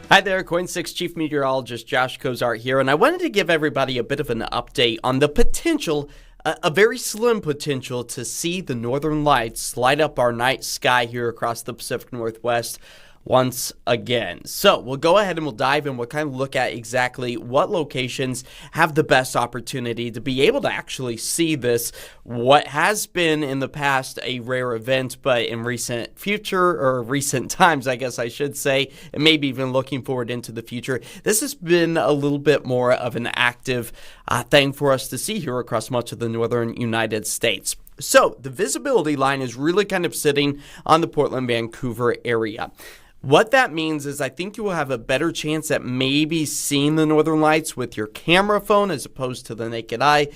Hi there, KOIN 6 Chief Meteorologist Josh Cozart here, and I wanted to give everybody a bit of an update on the potential, a very slim potential, to see the northern lights light up our night sky here across the Pacific Northwest once again. So we'll go ahead and we'll dive in. We'll kind of look at exactly what locations have the best opportunity to be able to actually see this, what has been in the past a rare event, but in recent times, I guess I should say, and maybe even looking forward into the future, this has been a little bit more of an active thing for us to see here across much of the northern United States. So the visibility line is really kind of sitting on the Portland, Vancouver area. What that means is I think you will have a better chance at maybe seeing the northern lights with your camera phone as opposed to the naked eye,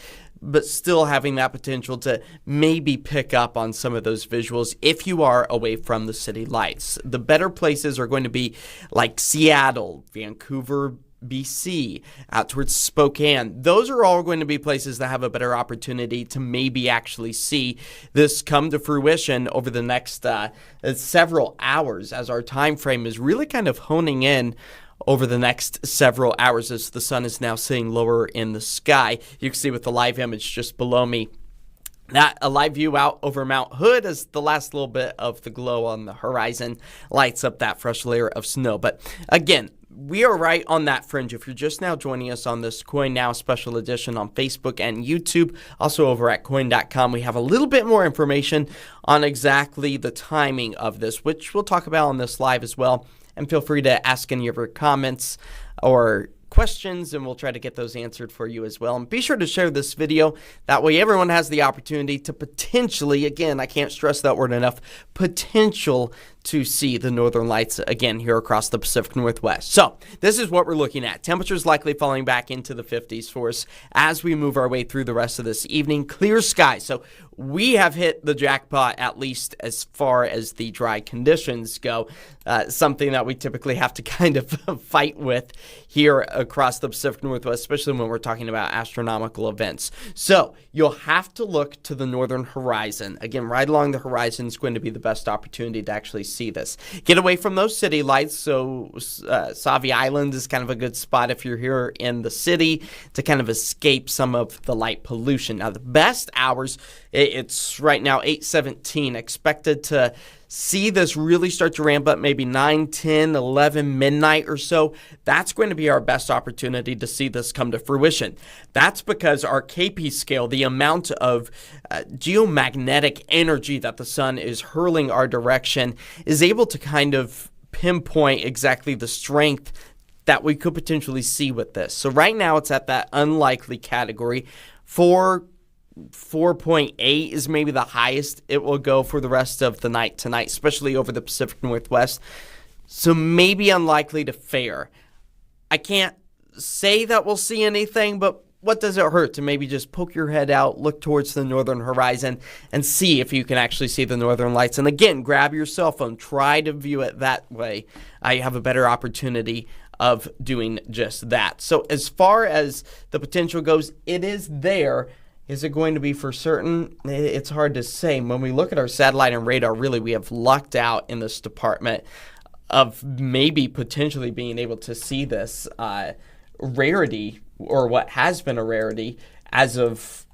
but still having that potential to maybe pick up on some of those visuals if you are away from the city lights. The better places are going to be like Seattle, Vancouver, BC, out towards Spokane. Those are all going to be places that have a better opportunity to maybe actually see this come to fruition over the next several hours, as our time frame is really kind of honing in over the next several hours as the sun is now sitting lower in the sky. You can see with the live image just below me that a live view out over Mount Hood as the last little bit of the glow on the horizon lights up that fresh layer of snow. But again, we are right on that fringe. If you're just now joining us on this KOIN NOW special edition on Facebook and YouTube, also over at KOIN.com, we have a little bit more information on exactly the timing of this, which we'll talk about on this live as well. And feel free to ask any of your comments or questions, and we'll try to get those answered for you as well. And be sure to share this video. That way everyone has the opportunity to potentially, again, I can't stress that word enough, potential to see the northern lights again here across the Pacific Northwest. So this is what we're looking at. Temperatures likely falling back into the 50s for us as we move our way through the rest of this evening. Clear skies. So we have hit the jackpot, at least as far as the dry conditions go, something that we typically have to kind of fight with here across the Pacific Northwest, especially when we're talking about astronomical events. So you'll have to look to the northern horizon. Again, right along the horizon is going to be the best opportunity to actually see this. Get away from those city lights. So Sauvie Island is kind of a good spot if you're here in the city to kind of escape some of the light pollution. Now, the best hours, it's right now 8:17, expected to see this really start to ramp up maybe 9, 10, 11, midnight or so. That's going to be our best opportunity to see this come to fruition. That's because our KP scale, the amount of geomagnetic energy that the sun is hurling our direction, is able to kind of pinpoint exactly the strength that we could potentially see with this. So right now it's at that unlikely category. 4.8 is maybe the highest it will go for the rest of the night tonight, especially over the Pacific Northwest. So maybe unlikely to fare. I can't say that we'll see anything, but what does it hurt to maybe just poke your head out, look towards the northern horizon, and see if you can actually see the northern lights. And again, grab your cell phone. Try to view it that way. I have a better opportunity of doing just that. So as far as the potential goes, it is there. Is it going to be for certain? It's hard to say. When we look at our satellite and radar, really, we have lucked out in this department of maybe potentially being able to see this rarity, or what has been a rarity as of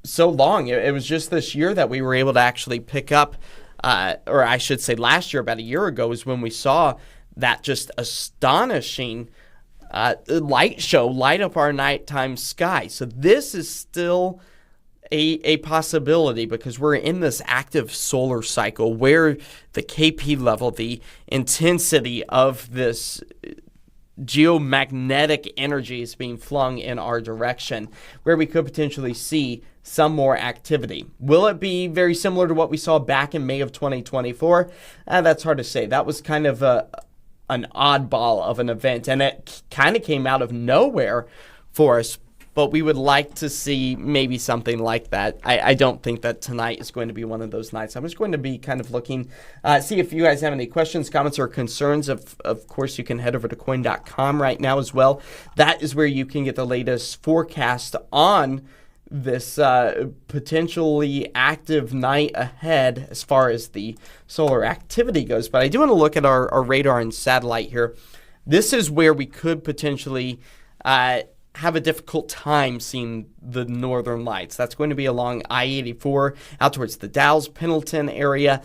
so long. It was just this year that we were able to actually pick up, or I should say last year, about a year ago, is when we saw that just astonishing light show light up our nighttime sky. So this is still a possibility because we're in this active solar cycle where the KP level, the intensity of this geomagnetic energy is being flung in our direction, where we could potentially see some more activity. Will it be very similar to what we saw back in May of 2024? That's hard to say. That was kind of an oddball of an event, and it kind of came out of nowhere for us. But we would like to see maybe something like that. I don't think that tonight is going to be one of those nights. I'm just going to be kind of looking, see if you guys have any questions, comments, or concerns. Of course, you can head over to KOIN.com right now as well. That is where you can get the latest forecast on this potentially active night ahead as far as the solar activity goes. But I do want to look at our radar and satellite here. this is where we could potentially have a difficult time seeing the northern lights. That's going to be along I-84 out towards the Dalles, Pendleton area.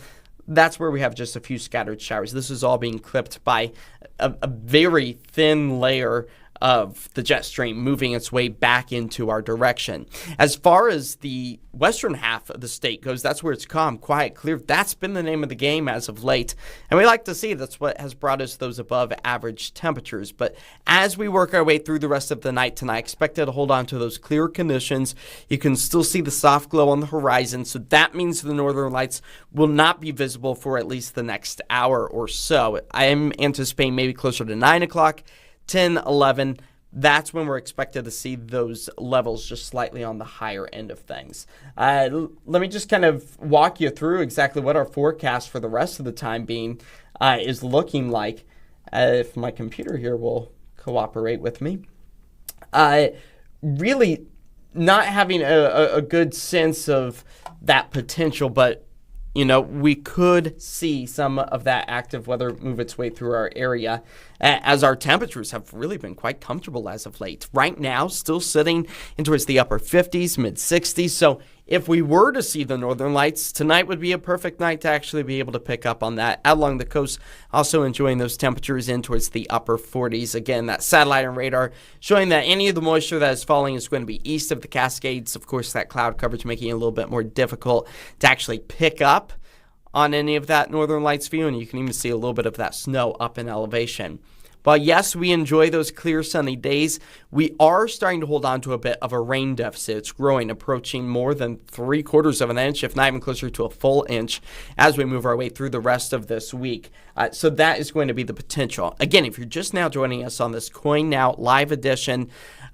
That's where we have just a few scattered showers. This is all being clipped by a very thin layer of the jet stream moving its way back into our direction. As far as the western half of the state goes, that's where it's calm, quiet, clear. That's been the name of the game as of late. And we like to see that's what has brought us those above average temperatures. But as we work our way through the rest of the night tonight, expect to hold on to those clear conditions. You can still see the soft glow on the horizon. So that means the northern lights will not be visible for at least the next hour or so. I am anticipating maybe closer to 9 o'clock. 10, 11, that's when we're expected to see those levels just slightly on the higher end of things. Let me just kind of walk you through exactly what our forecast for the rest of the time being is looking like. If my computer here will cooperate with me. Really not having a good sense of that potential, but we could see some of that active weather move its way through our area as our temperatures have really been quite comfortable as of late. Right now, still sitting in towards the upper 50s, mid 60s. So if we were to see the northern lights, tonight would be a perfect night to actually be able to pick up on that. Out along the coast, also enjoying those temperatures in towards the upper 40s. Again, that satellite and radar showing that any of the moisture that is falling is going to be east of the Cascades. Of course, that cloud coverage making it a little bit more difficult to actually pick up on any of that northern lights view, and you can even see a little bit of that snow up in elevation. While yes, we enjoy those clear sunny days, we are starting to hold on to a bit of a rain deficit. It's growing, approaching more than 3/4 of an inch, if not even closer to a full inch, as we move our way through the rest of this week. So that is going to be the potential. Again, if you're just now joining us on this KOIN Now live edition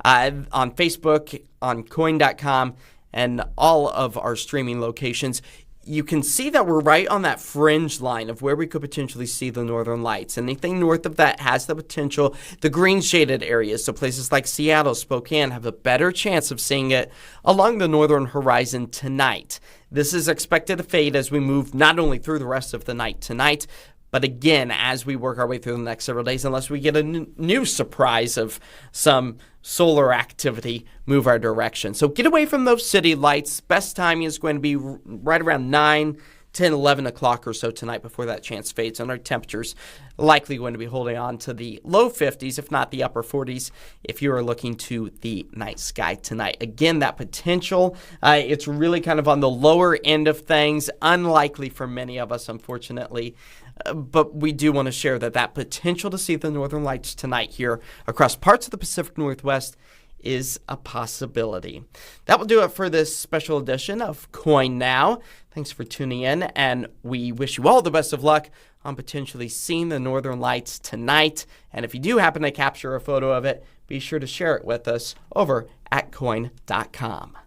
on Facebook, on KOIN.com, and all of our streaming locations, you can see that we're right on that fringe line of where we could potentially see the northern lights. Anything north of that has the potential. The green shaded areas, so places like Seattle, Spokane, have a better chance of seeing it along the northern horizon tonight. This is expected to fade as we move not only through the rest of the night tonight, but again, as we work our way through the next several days, unless we get a new surprise of some solar activity move our direction. So get away from those city lights. Best timing is going to be right around 9, 10, 11 o'clock or so tonight before that chance fades. And our temperatures likely going to be holding on to the low 50s, if not the upper 40s, if you are looking to the night sky tonight. Again, that potential, it's really kind of on the lower end of things. Unlikely for many of us, unfortunately. But we do want to share that potential to see the northern lights tonight here across parts of the Pacific Northwest is a possibility. That will do it for this special edition of KOIN Now. Thanks for tuning in, and we wish you all the best of luck on potentially seeing the northern lights tonight. And if you do happen to capture a photo of it, be sure to share it with us over at KOIN.com.